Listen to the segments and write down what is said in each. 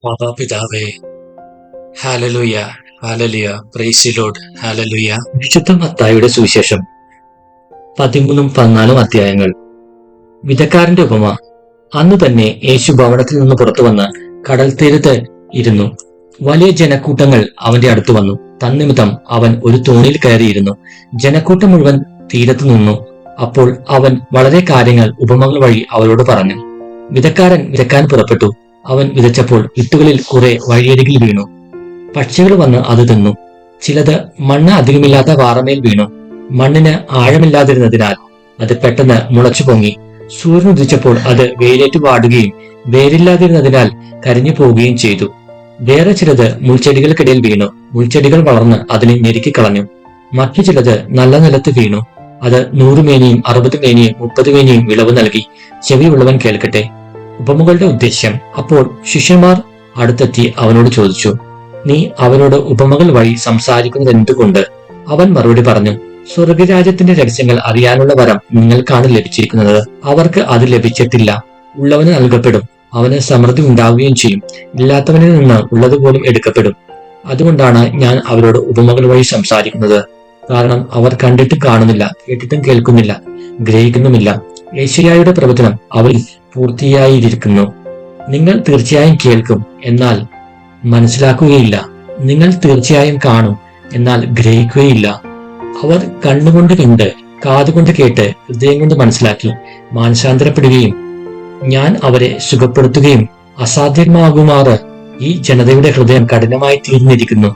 മാതാപിതാവേ, hallelujah, hallelujah, praise the Lord, hallelujah. വിശുദ്ധ മത്തായിയുടെ സുവിശേഷം 13-14 അധ്യായങ്ങൾ. വിധക്കാരന്റെ ഉപമ. അന്ന് തന്നെ യേശു ഭവനത്തിൽ നിന്ന് പുറത്തു വന്ന് കടൽ തീരത്ത് ഇരുന്നു. വലിയ ജനക്കൂട്ടങ്ങൾ അവന്റെ അടുത്ത് വന്നു. തന്നിമിത്തം അവൻ ഒരു തോണിയിൽ കയറിയിരുന്നു. ജനക്കൂട്ടം മുഴുവൻ തീരത്ത് നിന്നു. അപ്പോൾ അവൻ വളരെ കാര്യങ്ങൾ ഉപമകൾ വഴി അവരോട് പറഞ്ഞു. വിധക്കാരൻ വിതക്കാൻ പുറപ്പെട്ടു. അവൻ വിതച്ചപ്പോൾ വിത്തുകളിൽ കുറെ വഴിയരികിൽ വീണു. പക്ഷികൾ വന്ന് അത് തിന്നു. ചിലത് മണ്ണ് അധികമില്ലാത്ത പാറമേൽ വീണു. മണ്ണിന് ആഴമില്ലാതിരുന്നതിനാൽ അത് പെട്ടെന്ന് മുളച്ചു പൊങ്ങി. സൂര്യൻ ഉദിച്ചപ്പോൾ അത് വെയിലേറ്റ് വാടുകയും വേരില്ലാതിരുന്നതിനാൽ കരിഞ്ഞു പോവുകയും ചെയ്തു. വേറെ ചിലത് മുൾച്ചെടികൾക്കിടയിൽ വീണു. മുൾച്ചെടികൾ വളർന്ന് അതിനെ ഞെരുക്കിക്കളഞ്ഞു. മറ്റു ചിലത് നല്ല നിലത്ത് വീണു. അത് 100 മേനിയും 60 മേനിയും 30 മേനിയും വിളവ് നൽകി. ചെവിയുള്ളവൻ കേൾക്കട്ടെ. ഉപമകളുടെ ഉദ്ദേശ്യം. അപ്പോൾ ശിഷ്യന്മാർ അടുത്തെത്തി അവനോട് ചോദിച്ചു, നീ അവരോട് ഉപമകൾ വഴി സംസാരിക്കുന്നത് എന്തുകൊണ്ട്? അവൻ മറുപടി പറഞ്ഞു, സ്വർഗരാജ്യത്തിന്റെ രഹസ്യങ്ങൾ അറിയാനുള്ള വരം നിങ്ങൾക്കാണ് ലഭിച്ചിരിക്കുന്നത്. അവർക്ക് അത് ലഭിച്ചിട്ടില്ല. ഉള്ളവന് നൽകപ്പെടും, അവന് സമൃദ്ധി ഉണ്ടാവുകയും ചെയ്യും. ഇല്ലാത്തവനിൽ നിന്ന് ഉള്ളതുപോലും എടുക്കപ്പെടും. അതുകൊണ്ടാണ് ഞാൻ അവരോട് ഉപമകൾ വഴി സംസാരിക്കുന്നത്. കാരണം അവർ കണ്ടിട്ടും കാണുന്നില്ല, കേട്ടിട്ടും കേൾക്കുന്നില്ല, ഗ്രഹിക്കുന്നുമില്ല. യേശയ്യായുടെ പ്രവചനം അവരിൽ പൂർത്തിയായിരിക്കുന്നു. നിങ്ങൾ തീർച്ചയായും കേൾക്കും, എന്നാൽ മനസ്സിലാക്കുകയില്ല. നിങ്ങൾ തീർച്ചയായും കാണും, എന്നാൽ ഗ്രഹിക്കുകയില്ല. അവർ കണ്ണുകൊണ്ട് കണ്ട്, കാതുകൊണ്ട് കേട്ട്, ഹൃദയം കൊണ്ട് മനസ്സിലാക്കി മാനസാന്തരപ്പെടുകയും ഞാൻ അവരെ സുഖപ്പെടുത്തുകയും അസാധ്യമാകുമാറ് ഈ ജനതയുടെ ഹൃദയം കഠിനമായി തീർന്നിരിക്കുന്നു.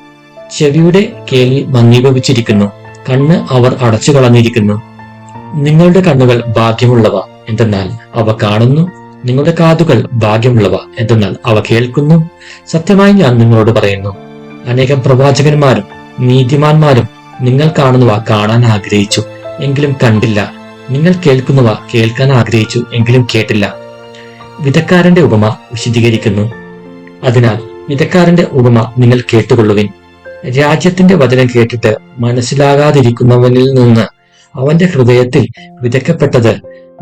ചെവിയുടെ കേൾവി മന്ദീഭവിച്ചിരിക്കുന്നു. കണ്ണ് അവർ അടച്ചു കളഞ്ഞിരിക്കുന്നു. നിങ്ങളുടെ കണ്ണുകൾ ഭാഗ്യമുള്ളവ, എന്തെന്നാൽ അവ കാണുന്നു. നിങ്ങളുടെ കാതുകൾ ഭാഗ്യമുള്ളവ, എന്തെന്നാൽ അവ കേൾക്കുന്നു. സത്യമായി ഞാൻ നിങ്ങളോട് പറയുന്നു, അനേകം പ്രവാചകന്മാരും നീതിമാന്മാരും നിങ്ങൾ കാണുന്നവ കാണാൻ ആഗ്രഹിച്ചു, എങ്കിലും കണ്ടില്ല. നിങ്ങൾ കേൾക്കുന്നവ കേൾക്കാൻ ആഗ്രഹിച്ചു, എങ്കിലും കേട്ടില്ല. വിതക്കാരന്റെ ഉപമ വിശദീകരിക്കുന്നു. അതിനാൽ വിതക്കാരന്റെ ഉപമ നിങ്ങൾ കേട്ടുകൊള്ളുവിൻ. രാജ്യത്തിന്റെ വചനം കേട്ടിട്ട് മനസ്സിലാകാതിരിക്കുന്നവനിൽ നിന്ന് അവന്റെ ഹൃദയത്തിൽ വിതക്കപ്പെട്ടത്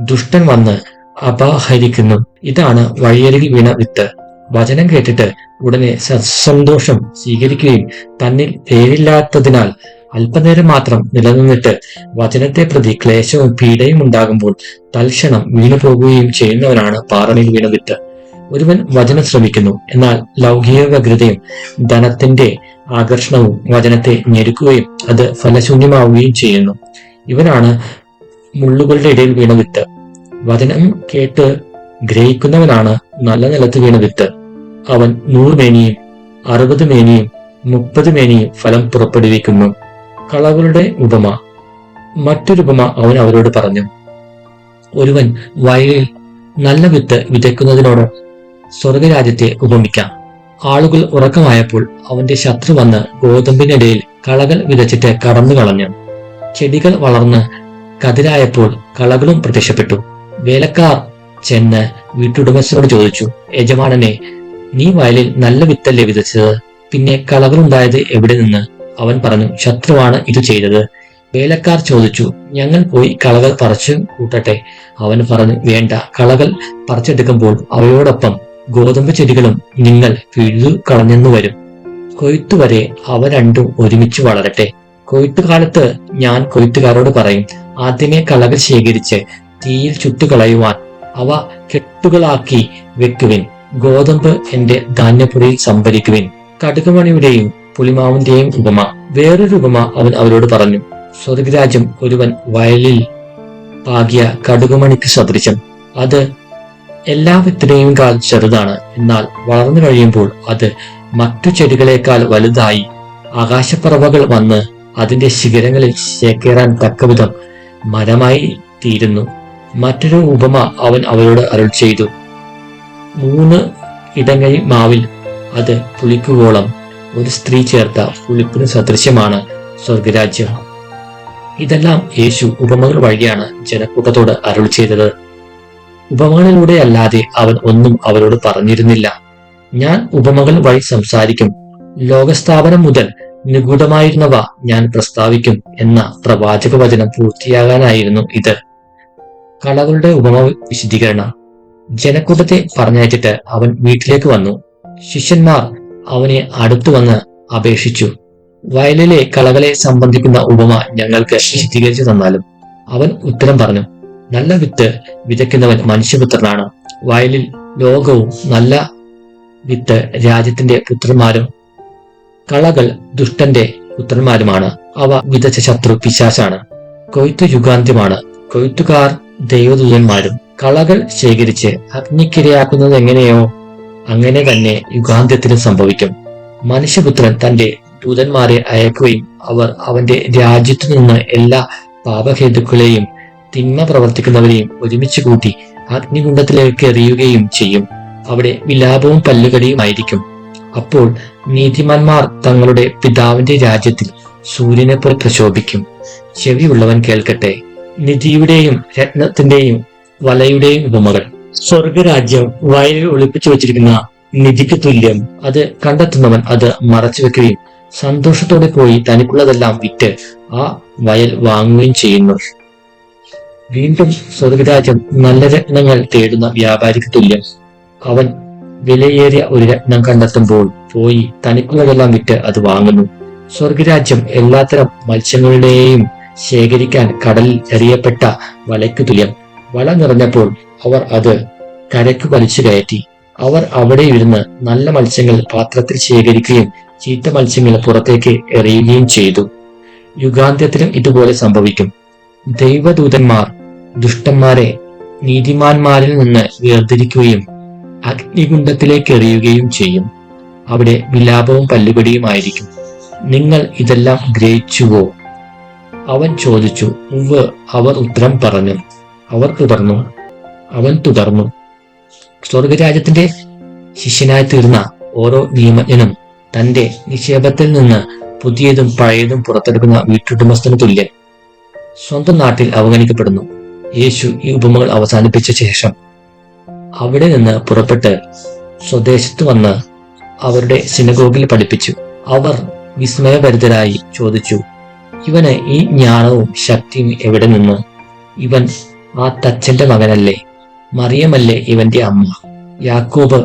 ദുഷ്ടൻ വന്ന് അപഹരിക്കുന്നു. ഇതാണ് വഴിയരികിൽ വീണ വിത്ത്. വചനം കേട്ടിട്ട് ഉടനെ സന്തോഷം സ്വീകരിക്കുകയും തന്നിൽ പേരില്ലാത്തതിനാൽ അല്പനേരം മാത്രം നിലനിന്നിട്ട് വചനത്തെ പ്രതി ക്ലേശവും പീഡയും ഉണ്ടാകുമ്പോൾ തൽക്ഷണം വീണുപോകുകയും ചെയ്യുന്നവനാണ് പാറമേൽ വീണ വിത്ത്. ഒരുവൻ വചനം ശ്രമിക്കുന്നു, എന്നാൽ ലൗകിക വ്യഗ്രതയും ധനത്തിന്റെ ആകർഷണവും വചനത്തെ ഞെരുക്കുകയും അത് ഫലശൂന്യമാവുകയും ചെയ്യുന്നു. ഇവനാണ് മുള്ളുകളുടെ ഇടയിൽ വീണ വിത്ത്. വചനം കേട്ട് ഗ്രഹിക്കുന്നവനാണ് നല്ല നിലത്ത് വീണ വിത്ത്. അവൻ 100 മേനിയും 60 മേനിയും 30 മേനിയും ഫലം പുറപ്പെടുവിക്കുന്നു. കളകളുടെ ഉപമ. മറ്റൊരു ഉപമ അവൻ അവരോട് പറഞ്ഞു. ഒരുവൻ വയലിൽ നല്ല വിത്ത് വിതയ്ക്കുന്നതിനോട് സ്വർഗരാജ്യത്തെ ഉപമിക്കാം. ആളുകൾ ഉറക്കമായപ്പോൾ അവന്റെ ശത്രു വന്ന് ഗോതമ്പിനിടയിൽ കളകൾ വിതച്ചിട്ട് കടന്നു കളഞ്ഞു. ചെടികൾ വളർന്ന് കതിരായപ്പോൾ കളകളും പ്രത്യക്ഷപ്പെട്ടു. വേലക്കാർ ചെന്ന് വീട്ടുടമസ്ഥനോട് ചോദിച്ചു, യജമാനനെ, നീ വയലിൽ നല്ല വിത്തല്ലേ വിതച്ചത്? പിന്നെ കളകളുണ്ടായത് എവിടെ നിന്ന്? അവൻ പറഞ്ഞു, ശത്രുവാണ് ഇത് ചെയ്തത്. വേലക്കാർ ചോദിച്ചു, ഞങ്ങൾ പോയി കളകൾ പറിച്ചു കൂട്ടട്ടെ? അവൻ പറഞ്ഞു, വേണ്ട. കളകൾ പറിച്ചെടുക്കുമ്പോൾ അവയോടൊപ്പം ഗോതമ്പ് ചെടികളും നിങ്ങൾ പിഴുതു കളഞ്ഞെന്നു വരും. കൊയ്ത്തുവരെ അവ രണ്ടും ഒരുമിച്ച് വളരട്ടെ. കൊയ്ത്തുകാലത്ത് ഞാൻ കൊയ്ത്തുകാരോട് പറയും, ആദ്യമേ കളകൾ ശേഖരിച്ച് തീയിൽ ചുട്ടുകളയുവാൻ അവ കെട്ടുകളാക്കി വെക്കുവിൻ. ഗോതമ്പ് എന്റെ ധാന്യപ്പുരയിൽ സംഭരിക്കുവിൻ. കടുകുമണിയുടെയും പുളിമാവിന്റെയും ഉപമ. വേറൊരു ഉപമ അവൻ അവരോട് പറഞ്ഞു. സ്വർഗരാജ്യം ഒരുവൻ വയലിൽ പാകിയ കടുകുമണിക്ക് സദൃശം. അത് എല്ലാ വിത്തിനെയും കാൽ ചെറുതാണ്, എന്നാൽ വളർന്നു കഴിയുമ്പോൾ അത് മറ്റു ചെടികളെക്കാൾ വലുതായി ആകാശപ്പറവകൾ വന്ന് അതിന്റെ ശിഖരങ്ങളിൽ ചേക്കേറാൻ തക്കവിധം മരമായി തീരുന്നു. മറ്റൊരു ഉപമ അവൻ അവരോട് അരുൾ ചെയ്തു. 3 ഇടങ്ങൈ മാവിൽ അത് പുളിക്കുവോളം ഒരു സ്ത്രീ ചേർത്ത പുളിപ്പിന് സദൃശ്യമാണ് സ്വർഗരാജ്യം. ഇതെല്ലാം യേശു ഉപമകൾ വഴിയാണ് ജനക്കൂട്ടത്തോട് അരുൾ ചെയ്തത്. ഉപമകളിലൂടെ അല്ലാതെ അവൻ ഒന്നും അവരോട് പറഞ്ഞിരുന്നില്ല. ഞാൻ ഉപമകൾ വഴി സംസാരിക്കും, ലോകസ്ഥാപനം മുതൽ നിഗൂഢമായിരുന്നവ ഞാൻ പ്രസ്താവിക്കും എന്ന പ്രവാചക വചനം പൂർത്തിയാകാനായിരുന്നു ഇത്. കളകളുടെ ഉപമ വിശദീകരണം. ജനക്കൂട്ടത്തെ പറഞ്ഞയച്ചിട്ട് അവൻ വീട്ടിലേക്ക് വന്നു. ശിഷ്യന്മാർ അവനെ അടുത്തു വന്ന് അപേക്ഷിച്ചു, വയലിലെ കളകളെ സംബന്ധിക്കുന്ന ഉപമ ഞങ്ങൾക്ക് വിശദീകരിച്ചു തന്നാലും. അവൻ ഉത്തരം പറഞ്ഞു, നല്ല വിത്ത് വിതയ്ക്കുന്നവൻ മനുഷ്യപുത്രനാണ്. വയലിൽ ലോകവും നല്ല വിത്ത് രാജ്യത്തിന്റെ പുത്രന്മാരും കളകൾ ദുഷ്ടന്റെ പുത്രന്മാരുമാണ്. അവ വിതച്ച ശത്രു പിശാചാണ്. കൊയ്ത്തു യുഗാന്ത്യമാണ്. കൊയ്ത്തുകാർ ദൈവദൂതന്മാരും. കളകൾ ശേഖരിച്ച് അഗ്നിക്കിരയാക്കുന്നത് എങ്ങനെയോ അങ്ങനെ തന്നെ യുഗാന്ത്യത്തിലും സംഭവിക്കും. മനുഷ്യപുത്രൻ തന്റെ ദൂതന്മാരെ അയക്കുകയും അവർ അവന്റെ രാജ്യത്തു നിന്ന് എല്ലാ പാപഹേതുക്കളെയും തിന്മ പ്രവർത്തിക്കുന്നവരെയും ഒരുമിച്ച് കൂട്ടി അഗ്നികുണ്ഡത്തിലേക്ക് എറിയുകയും ചെയ്യും. അവിടെ വിലാപവും പല്ലുകടിയുമായിരിക്കും. അപ്പോൾ നീതിമാന്മാർ തങ്ങളുടെ പിതാവിന്റെ രാജ്യത്തിൽ സൂര്യനെ പോലെ പ്രശോഭിക്കും. ചെവിയുള്ളവൻ കേൾക്കട്ടെ. നിധിയുടെയും രത്നത്തിന്റെയും വലയുടെയും ഉപമകൾ. സ്വർഗരാജ്യം വയലിൽ ഒളിപ്പിച്ചു വച്ചിരിക്കുന്ന നിധിക്ക് തുല്യം. അത് കണ്ടെത്തുന്നവൻ അത് മറച്ചു വെക്കുകയും സന്തോഷത്തോടെ പോയി തനിക്കുള്ളതെല്ലാം വിറ്റ് ആ വയൽ വാങ്ങുകയും ചെയ്യുന്നു. വീണ്ടും സ്വർഗരാജ്യം നല്ല രത്നങ്ങൾ തേടുന്ന വ്യാപാരിക്ക് തുല്യം. അവൻ വിലയേറിയ ഒരു രത്നം കണ്ടെത്തുമ്പോൾ പോയി തനിക്കുള്ളതെല്ലാം വിറ്റ് അത് വാങ്ങുന്നു. സ്വർഗരാജ്യം എല്ലാത്തരം മത്സ്യങ്ങളുടെയും ശേഖരിക്കാൻ കടലിൽ എറിയപ്പെട്ട വലയ്ക്ക് തുല്യം. വല നിറഞ്ഞപ്പോൾ അവർ അത് കരയ്ക്ക് വലിച്ചു കയറ്റി. അവർ അവിടെ ഇരുന്ന് നല്ല മത്സ്യങ്ങൾ പാത്രത്തിൽ ശേഖരിക്കുകയും ചീത്ത മത്സ്യങ്ങൾ പുറത്തേക്ക് എറിയുകയും ചെയ്തു. യുഗാന്ത്യത്തിലും ഇതുപോലെ സംഭവിക്കും. ദൈവദൂതന്മാർ ദുഷ്ടന്മാരെ നീതിമാന്മാരിൽ നിന്ന് വേർതിരിക്കുകയും അഗ്നികുണ്ഡത്തിലേക്ക് എറിയുകയും ചെയ്യും. അവിടെ വിലാപവും പല്ലുകടിയുമായിരിക്കും. നിങ്ങൾ ഇതെല്ലാം ഗ്രഹിച്ചുവോ? അവൻ ചോദിച്ചു. ഉവ്വ്, അവർ ഉത്തരം പറഞ്ഞു. അവൻ തുടർന്നു, സ്വർഗരാജ്യത്തിന്റെ ശിഷ്യനായി തീർന്ന ഓരോ നിയമജ്ഞനും തന്റെ നിക്ഷേപത്തിൽ നിന്ന് പുതിയതും പഴയതും പുറത്തെടുക്കുന്ന വീട്ടുടമസ്ഥന് തുല്യൻ. സ്വന്തം നാട്ടിൽ അവഗണിക്കപ്പെടുന്നു. യേശു ഈ ഉപമകൾ അവസാനിപ്പിച്ച ശേഷം അവിടെ നിന്ന് പുറപ്പെട്ട് സ്വദേശത്ത് വന്ന് അവരുടെ സിനഗോഗിൽ പഠിപ്പിച്ചു. അവർ വിസ്മയഭരിതരായി ചോദിച്ചു, ഇവന് ഈ ജ്ഞാനവും ശക്തിയും എവിടെ നിന്ന്? ഇവൻ ആ തച്ചന്റെ മകനല്ലേ? മറിയമല്ലേ ഇവന്റെ അമ്മ? യാക്കോബ്,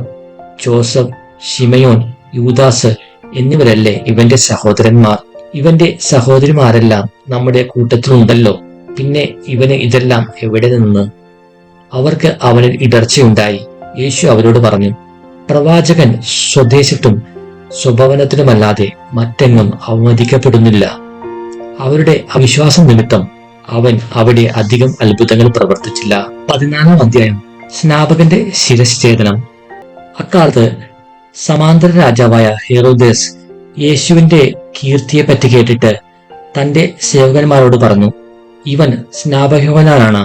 ജോസഫ്, ശിമയോൻ, യൂദാസ് എന്നിവരല്ലേ ഇവന്റെ സഹോദരന്മാർ? ഇവന്റെ സഹോദരിമാരെല്ലാം നമ്മുടെ കൂട്ടത്തിലുണ്ടല്ലോ. പിന്നെ ഇവന് ഇതെല്ലാം എവിടെ നിന്ന്? അവർക്ക് അവനിൽ ഇടർച്ചയുണ്ടായി. യേശു അവരോട് പറഞ്ഞു, പ്രവാചകൻ സ്വദേശത്തും സ്വഭവനത്തിലുമല്ലാതെ മറ്റെങ്ങും അവമതിക്കപ്പെടുന്നില്ല. അവരുടെ അവിശ്വാസം നിമിത്തം അവൻ അവിടെ അധികം അത്ഭുതങ്ങൾ പ്രവർത്തിച്ചില്ല. 14-ാം അധ്യായം. സ്നാപകന്റെ ശിരശ്ഛേദനം. അക്കാലത്ത് സമാന്തര രാജാവായ ഹെറോദേസ് യേശുവിന്റെ കീർത്തിയെ പറ്റി കേട്ടിട്ട് തന്റെ സേവകന്മാരോട് പറഞ്ഞു, ഇവൻ സ്നാപകനാണ്.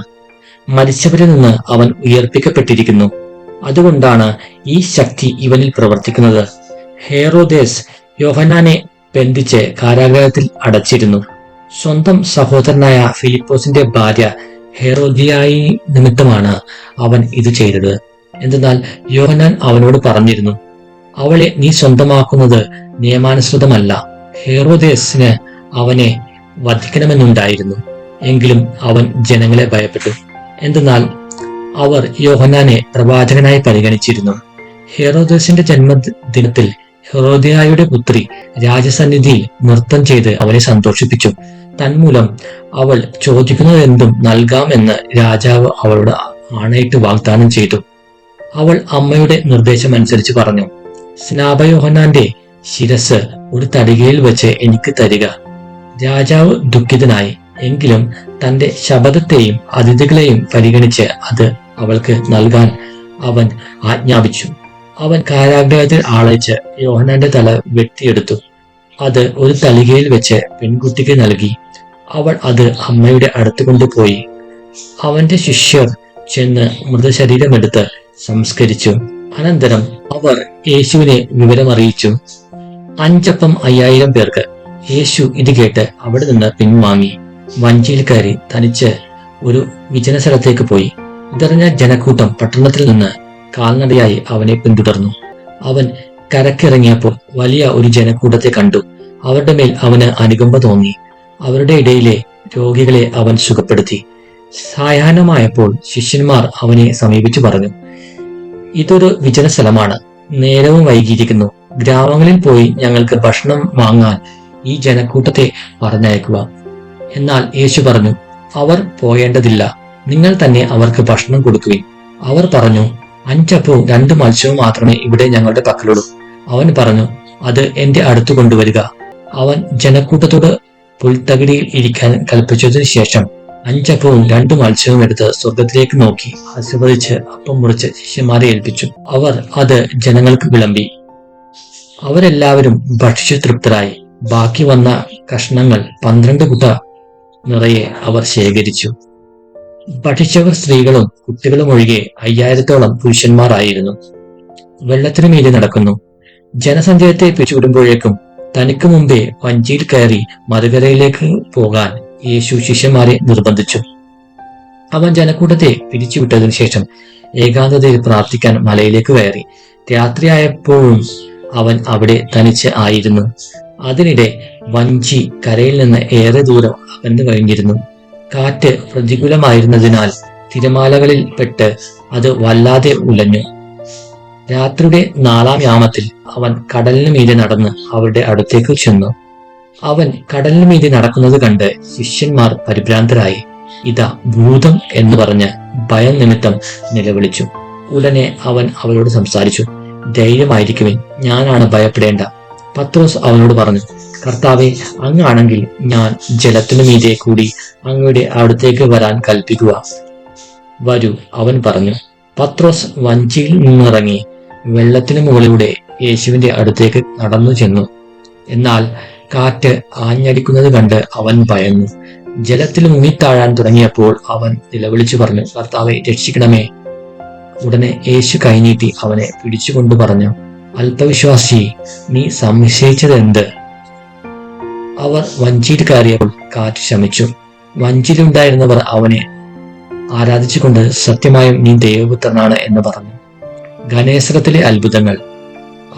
മരിച്ചവരിൽ നിന്ന് അവൻ ഉയർപ്പിക്കപ്പെട്ടിരിക്കുന്നു. അതുകൊണ്ടാണ് ഈ ശക്തി ഇവനിൽ പ്രവർത്തിക്കുന്നത്. ഹെറോദേസ് യോഹന്നാനെ ബന്ധിച്ച് കാരാഗ്രഹത്തിൽ അടച്ചിരുന്നു. സ്വന്തം സഹോദരനായ ഫിലിപ്പോസിന്റെ ഭാര്യ ഹെറോദിയായി നിമിത്തമാണ് അവൻ ഇത് ചെയ്തത്. എന്തെന്നാൽ യോഹന്നാൻ അവനോട് പറഞ്ഞിരുന്നു, അവളെ നീ സ്വന്തമാക്കുന്നത് നിയമാനുസൃതമല്ല. ഹെറോദേസിന് അവനെ വധിക്കണമെന്നുണ്ടായിരുന്നു. എങ്കിലും അവൻ ജനങ്ങളെ ഭയപ്പെട്ടു. എന്തെന്നാൽ അവർ യോഹന്നാനെ പ്രവാചകനായി പരിഗണിച്ചിരുന്നു. ഹെറോദേസിന്റെ ജന്മദിനത്തിൽ ഹെറോദിയായുടെ പുത്രി രാജസന്നിധിയിൽ നൃത്തം ചെയ്ത് അവനെ സന്തോഷിപ്പിച്ചു. തന്മൂലം അവൾ ചോദിക്കുന്നതെന്തും നൽകാമെന്ന് രാജാവ് അവളോട് ആണയിട്ട് വാഗ്ദാനം ചെയ്തു. അവൾ അമ്മയുടെ നിർദ്ദേശമനുസരിച്ച് പറഞ്ഞു, സ്നാപയോഹന്നാന്റെ ശിരസ് ഒരു തടികയിൽ വെച്ച് എനിക്ക് തരിക. രാജാവ് ദുഃഖിതനായി. എങ്കിലും തന്റെ ശബദത്തെയും അതിഥികളെയും പരിഗണിച്ച് അത് അവൾക്ക് നൽകാൻ അവൻ ആജ്ഞാപിച്ചു. അവൻ കാരാഗ്രഹത്തിൽ ആളയച്ച് യോഹന്നാന്റെ തല വെട്ടിയെടുത്തു. അത് ഒരു തളികയിൽ വെച്ച് പെൺകുട്ടിക്ക് നൽകി. അവൾ അത് അമ്മയുടെ അടുത്ത് കൊണ്ടുപോയി. അവന്റെ ശിഷ്യർ ചെന്ന് മൃതശരീരമെടുത്ത് സംസ്കരിച്ചു. അനന്തരം അവർ യേശുവിനെ വിവരമറിയിച്ചു. 5 അപ്പം 5000 പേർക്ക്. യേശു ഇത് കേട്ട് അവിടെ നിന്ന് പിൻവാങ്ങി വഞ്ചിയിൽ കയറി തനിച്ച് ഒരു വിജന സ്ഥലത്തേക്ക് പോയി. ഇതറിഞ്ഞ ജനക്കൂട്ടം പട്ടണത്തിൽ നിന്ന് കാൽനടയായി അവനെ പിന്തുടർന്നു. അവൻ കരക്കിറങ്ങിയപ്പോൾ വലിയ ഒരു ജനക്കൂട്ടത്തെ കണ്ടു. അവരുടെ മേൽ അവന് അനുകമ്പ തോന്നി. അവരുടെ ഇടയിലെ രോഗികളെ അവൻ സുഖപ്പെടുത്തി. സായാഹ്നമായപ്പോൾ ശിഷ്യന്മാർ അവനെ സമീപിച്ചു പറഞ്ഞു, ഇതൊരു വിജന സ്ഥലമാണ്. നേരവും വൈകിയിരിക്കുന്നു. ഗ്രാമങ്ങളിൽ പോയി ഞങ്ങൾക്ക് ഭക്ഷണം വാങ്ങാൻ ഈ ജനക്കൂട്ടത്തെ പറഞ്ഞയക്കുക. എന്നാൽ യേശു പറഞ്ഞു, അവർ പോയേണ്ടതില്ല, നിങ്ങൾ തന്നെ അവർക്ക് ഭക്ഷണം കൊടുക്കുവിൻ. അവർ പറഞ്ഞു, 5 അപ്പവും 2 മത്സ്യവും മാത്രമേ ഇവിടെ ഞങ്ങളുടെ പക്കലുള്ളൂ. അവൻ പറഞ്ഞു, അത് എന്റെ അടുത്ത് കൊണ്ടുവരിക. അവൻ ജനക്കൂട്ടത്തോട് പുൽത്തകിടിയിൽ ഇരിക്കാൻ കൽപ്പിച്ചതിനു ശേഷം 5 അപ്പവും 2 മത്സ്യവും എടുത്ത് സ്വർഗത്തിലേക്ക് നോക്കി ആശീർവദിച്ച് അപ്പം മുറിച്ച് ശിഷ്യന്മാരെ ഏൽപ്പിച്ചു. അവർ അത് ജനങ്ങൾക്ക് വിളമ്പി. അവരെല്ലാവരും ഭക്ഷിച്ചു തൃപ്തരായി. ബാക്കി വന്ന കഷ്ണങ്ങൾ 12 കുട്ട നിറയെ അവർ ശേഖരിച്ചു. ഭക്ഷിച്ചവർ സ്ത്രീകളും കുട്ടികളും ഒഴികെ 5000-ഓളം പുരുഷന്മാരായിരുന്നു. വെള്ളത്തിനു മീതെ നടക്കുന്നു. ജനസഞ്ചയത്തെ പിരിച്ചുവിടുമ്പോഴേക്കും തനിക്ക് മുമ്പേ വഞ്ചിയിൽ കയറി മറുകരയിലേക്ക് പോകാൻ യേശു ശിഷ്യന്മാരെ നിർബന്ധിച്ചു. അവൻ ജനക്കൂട്ടത്തെ പിരിച്ചുവിട്ടതിനു ശേഷം ഏകാന്തതയിൽ പ്രാർത്ഥിക്കാൻ മലയിലേക്ക് കയറി. രാത്രിയായപ്പോഴും അവൻ അവിടെ തനിച്ച് ആയിരുന്നു. അതിനിടെ വഞ്ചി കരയിൽ നിന്ന് ഏറെ ദൂരം അകന്നു കഴിഞ്ഞിരുന്നു. കാറ്റ് പ്രതികൂലമായിരുന്നതിനാൽ തിരമാലകളിൽ പെട്ട് അത് വല്ലാതെ ഉലഞ്ഞു. രാത്രിയുടെ 4-ാം യാമത്തിൽ അവൻ കടലിന് മീതെ നടന്ന് അവരുടെ അടുത്തേക്ക് ചെന്നു. അവൻ കടലിന് മീതെ നടക്കുന്നത് കണ്ട് ശിഷ്യന്മാർ പരിഭ്രാന്തരായി. ഇതാ ഭൂതം എന്ന് പറഞ്ഞ് ഭയം നിമിത്തം നിലവിളിച്ചു. ഉടനെ അവൻ അവരോട് സംസാരിച്ചു, ധൈര്യമായിരിക്കുവിൻ, ഞാനാണ്, ഭയപ്പെടേണ്ട. പത്രോസ് അവനോട് പറഞ്ഞു, കർത്താവെ, അങ്ങാണെങ്കിൽ ഞാൻ ജലത്തിനു മീതെ കൂടി അങ്ങയുടെ അടുത്തേക്ക് വരാൻ കൽപ്പിക്കുക. വരൂ, അവൻ പറഞ്ഞു. പത്രോസ് വഞ്ചിയിൽ നിന്നിറങ്ങി വെള്ളത്തിനു മുകളിലൂടെ യേശുവിന്റെ അടുത്തേക്ക് നടന്നു ചെന്നു. എന്നാൽ കാറ്റ് ആഞ്ഞടിക്കുന്നത് കണ്ട് അവൻ ഭയന്നു. ജലത്തിൽ മുങ്ങിത്താഴാൻ തുടങ്ങിയപ്പോൾ അവൻ നിലവിളിച്ചു പറഞ്ഞു, കർത്താവെ, രക്ഷിക്കണമേ. ഉടനെ യേശു കൈനീട്ടി അവനെ പിടിച്ചുകൊണ്ട് പറഞ്ഞു, അല്പവിശ്വാസി, നീ സംശയിച്ചതെന്ത്? അവർ വഞ്ചിയിൽ കയറിയപ്പോൾ കാറ്റ് ശമിച്ചു. വഞ്ചിയിലുണ്ടായിരുന്നവർ അവനെ ആരാധിച്ചുകൊണ്ട്, സത്യമായും നീ ദൈവപുത്രനാണ് എന്ന് പറഞ്ഞു. ഗനേസരത്തിലെ അത്ഭുതങ്ങൾ.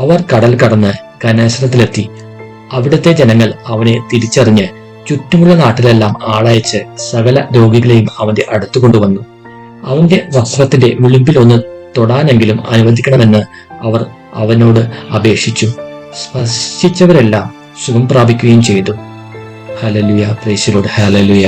അവർ കടൽ കടന്ന് ഗനേസരത്തിലെത്തി. അവിടുത്തെ ജനങ്ങൾ അവനെ തിരിച്ചറിഞ്ഞ് ചുറ്റുമുള്ള നാട്ടിലെല്ലാം ആളയച്ച് സകല രോഗികളെയും അവന്റെ അടുത്തു കൊണ്ടുവന്നു. അവന്റെ വസ്ത്രത്തിന്റെ വിളിമ്പിൽ ഒന്ന് തൊടാനെങ്കിലും അനുവദിക്കണമെന്ന് അവർ അവനോട് അപേക്ഷിച്ചു. സ്പർശിച്ചവരെല്ലാം സുഖം പ്രാപിക്കുകയും ചെയ്തു. Hallelujah, price the Lord, hallelujah.